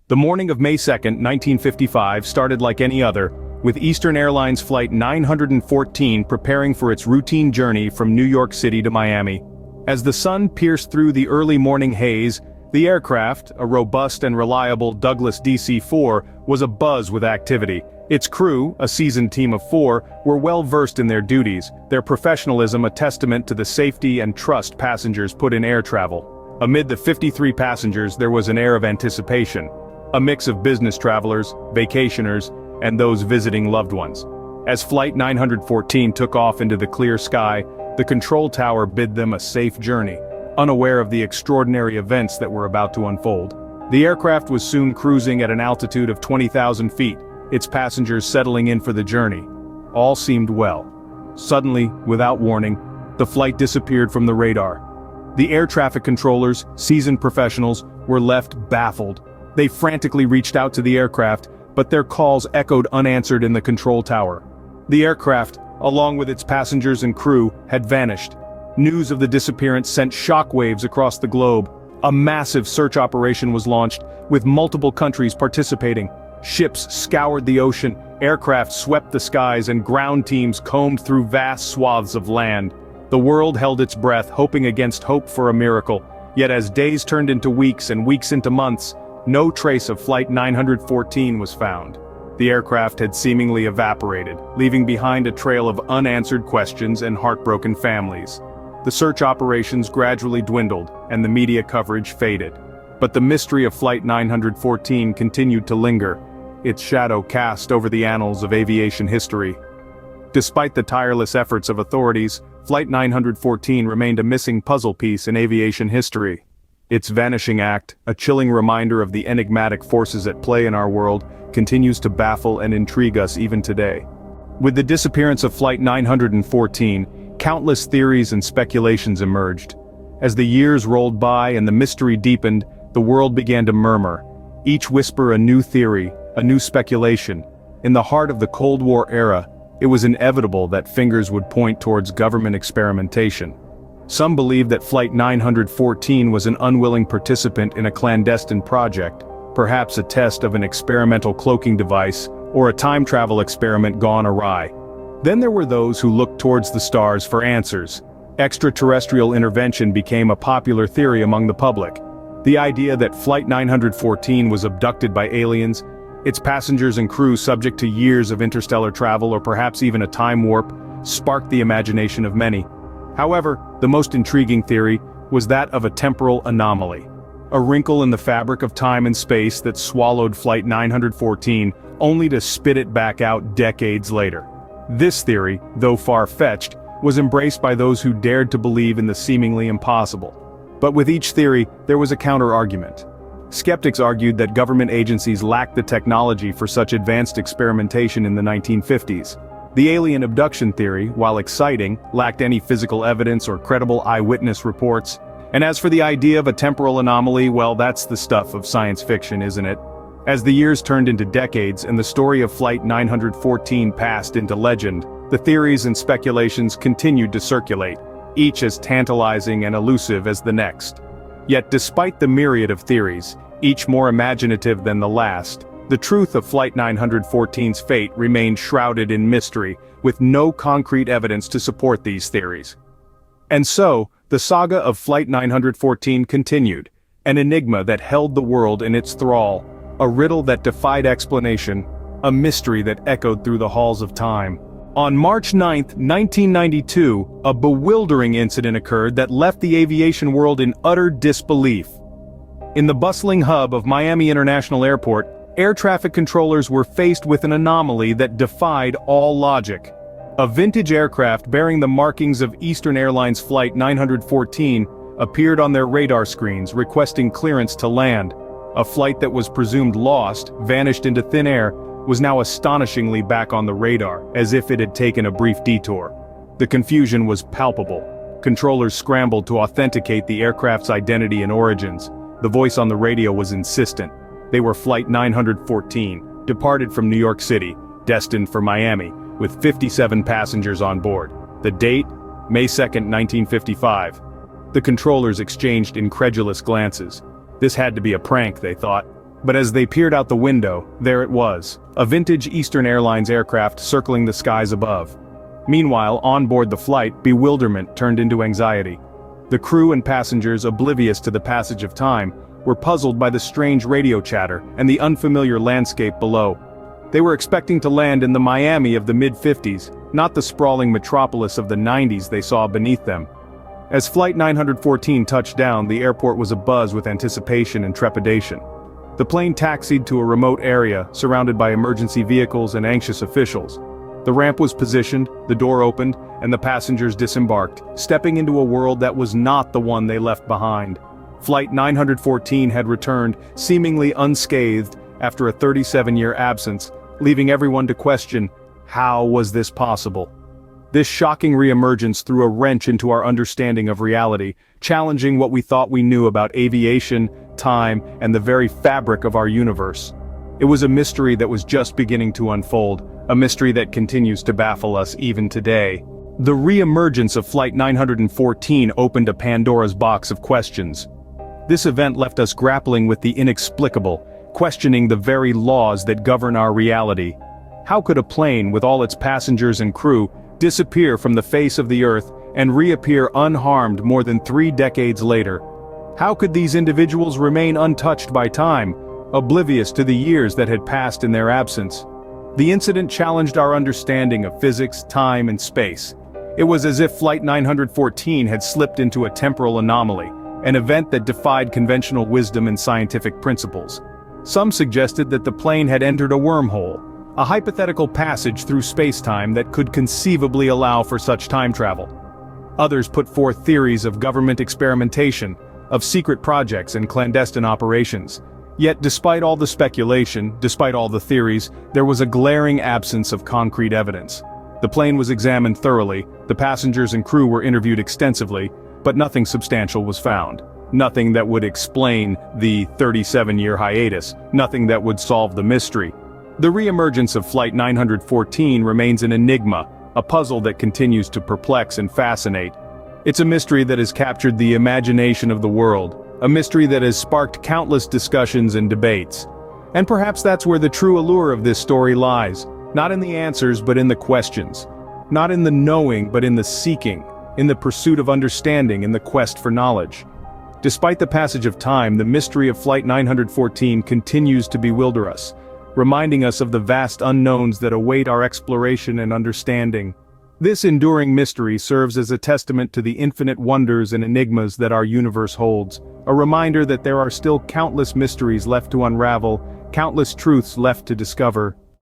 The morning of May 2, 1955 started like any other, with Eastern Airlines Flight 914 preparing for its routine journey from New York City to Miami. As the sun pierced through the early morning haze, the aircraft, a robust and reliable Douglas DC-4, was abuzz with activity. Its crew, a seasoned team of 4, were well versed in their duties, their professionalism a testament to the safety and trust passengers put in air travel. Amid the 53 passengers there was an air of anticipation, a mix of business travelers, vacationers, and those visiting loved ones. As Flight 914 took off into the clear sky, the control tower bid them a safe journey, unaware of the extraordinary events that were about to unfold. The aircraft was soon cruising at an altitude of 20,000 feet, its passengers settling in for the journey. All seemed well. Suddenly, without warning, the flight disappeared from the radar. The air traffic controllers, seasoned professionals, were left baffled. They frantically reached out to the aircraft, but their calls echoed unanswered in the control tower. The aircraft, along with its passengers and crew, had vanished. News of the disappearance sent shockwaves across the globe. A massive search operation was launched, with multiple countries participating. Ships scoured the ocean, aircraft swept the skies, and ground teams combed through vast swaths of land. The world held its breath, hoping against hope for a miracle. Yet as days turned into weeks and weeks into months, no trace of Flight 914 was found. The aircraft had seemingly evaporated, leaving behind a trail of unanswered questions and heartbroken families. The search operations gradually dwindled, and the media coverage faded. But the mystery of Flight 914 continued to linger, its shadow cast over the annals of aviation history. Despite the tireless efforts of authorities, Flight 914 remained a missing puzzle piece in aviation history. Its vanishing act, a chilling reminder of the enigmatic forces at play in our world, continues to baffle and intrigue us even today. With the disappearance of Flight 914, countless theories and speculations emerged. As the years rolled by and the mystery deepened, the world began to murmur, each whisper a new theory, a new speculation. In the heart of the Cold War era, it was inevitable that fingers would point towards government experimentation. Some believed that Flight 914 was an unwilling participant in a clandestine project, perhaps a test of an experimental cloaking device, or a time travel experiment gone awry. Then there were those who looked towards the stars for answers. Extraterrestrial intervention became a popular theory among the public. The idea that Flight 914 was abducted by aliens, its passengers and crew subject to years of interstellar travel or perhaps even a time warp, sparked the imagination of many. However, the most intriguing theory was that of a temporal anomaly. A wrinkle in the fabric of time and space that swallowed Flight 914, only to spit it back out decades later. This theory, though far-fetched, was embraced by those who dared to believe in the seemingly impossible. But with each theory, there was a counter-argument. Skeptics argued that government agencies lacked the technology for such advanced experimentation in the 1950s. The alien abduction theory, while exciting, lacked any physical evidence or credible eyewitness reports. And as for the idea of a temporal anomaly, well, that's the stuff of science fiction, isn't it? As the years turned into decades and the story of Flight 914 passed into legend, the theories and speculations continued to circulate, each as tantalizing and elusive as the next. Yet despite the myriad of theories, each more imaginative than the last, the truth of Flight 914's fate remained shrouded in mystery, with no concrete evidence to support these theories. And so, the saga of Flight 914 continued, an enigma that held the world in its thrall, a riddle that defied explanation, a mystery that echoed through the halls of time. On March 9, 1992, a bewildering incident occurred that left the aviation world in utter disbelief. In the bustling hub of Miami International Airport, air traffic controllers were faced with an anomaly that defied all logic. A vintage aircraft bearing the markings of Eastern Airlines Flight 914 appeared on their radar screens requesting clearance to land. A flight that was presumed lost, vanished into thin air, was now astonishingly back on the radar, as if it had taken a brief detour. The confusion was palpable. Controllers scrambled to authenticate the aircraft's identity and origins. The voice on the radio was insistent. They were Flight 914, departed from New York City, destined for Miami, with 57 passengers on board. The date? May 2, 1955. The controllers exchanged incredulous glances. This had to be a prank, they thought. But as they peered out the window, there it was, a vintage Eastern Airlines aircraft circling the skies above. Meanwhile, on board the flight, bewilderment turned into anxiety. The crew and passengers, oblivious to the passage of time, were puzzled by the strange radio chatter and the unfamiliar landscape below. They were expecting to land in the Miami of the mid-50s, not the sprawling metropolis of the 90s they saw beneath them. As Flight 914 touched down, the airport was abuzz with anticipation and trepidation. The plane taxied to a remote area, surrounded by emergency vehicles and anxious officials. The ramp was positioned, the door opened, and the passengers disembarked, stepping into a world that was not the one they left behind. Flight 914 had returned, seemingly unscathed, after a 37-year absence, leaving everyone to question, how was this possible? This shocking reemergence threw a wrench into our understanding of reality, challenging what we thought we knew about aviation, time, and the very fabric of our universe. It was a mystery that was just beginning to unfold, a mystery that continues to baffle us even today. The reemergence of Flight 914 opened a Pandora's box of questions. This event left us grappling with the inexplicable, questioning the very laws that govern our reality. How could a plane, with all its passengers and crew, disappear from the face of the earth and reappear unharmed more than 3 decades later? How could these individuals remain untouched by time, oblivious to the years that had passed in their absence? The incident challenged our understanding of physics, time, and space. It was as if Flight 914 had slipped into a temporal anomaly, an event that defied conventional wisdom and scientific principles. Some suggested that the plane had entered a wormhole, a hypothetical passage through space-time that could conceivably allow for such time travel. Others put forth theories of government experimentation, of secret projects and clandestine operations. Yet despite all the speculation, despite all the theories, there was a glaring absence of concrete evidence. The plane was examined thoroughly, the passengers and crew were interviewed extensively, but nothing substantial was found. Nothing that would explain the 37-year hiatus, nothing that would solve the mystery. The reemergence of Flight 914 remains an enigma, a puzzle that continues to perplex and fascinate. It's a mystery that has captured the imagination of the world, a mystery that has sparked countless discussions and debates. And perhaps that's where the true allure of this story lies, not in the answers but in the questions. Not in the knowing but in the seeking, in the pursuit of understanding, in the quest for knowledge. Despite the passage of time, the mystery of Flight 914 continues to bewilder us, reminding us of the vast unknowns that await our exploration and understanding. This enduring mystery serves as a testament to the infinite wonders and enigmas that our universe holds, a reminder that there are still countless mysteries left to unravel, countless truths left to discover.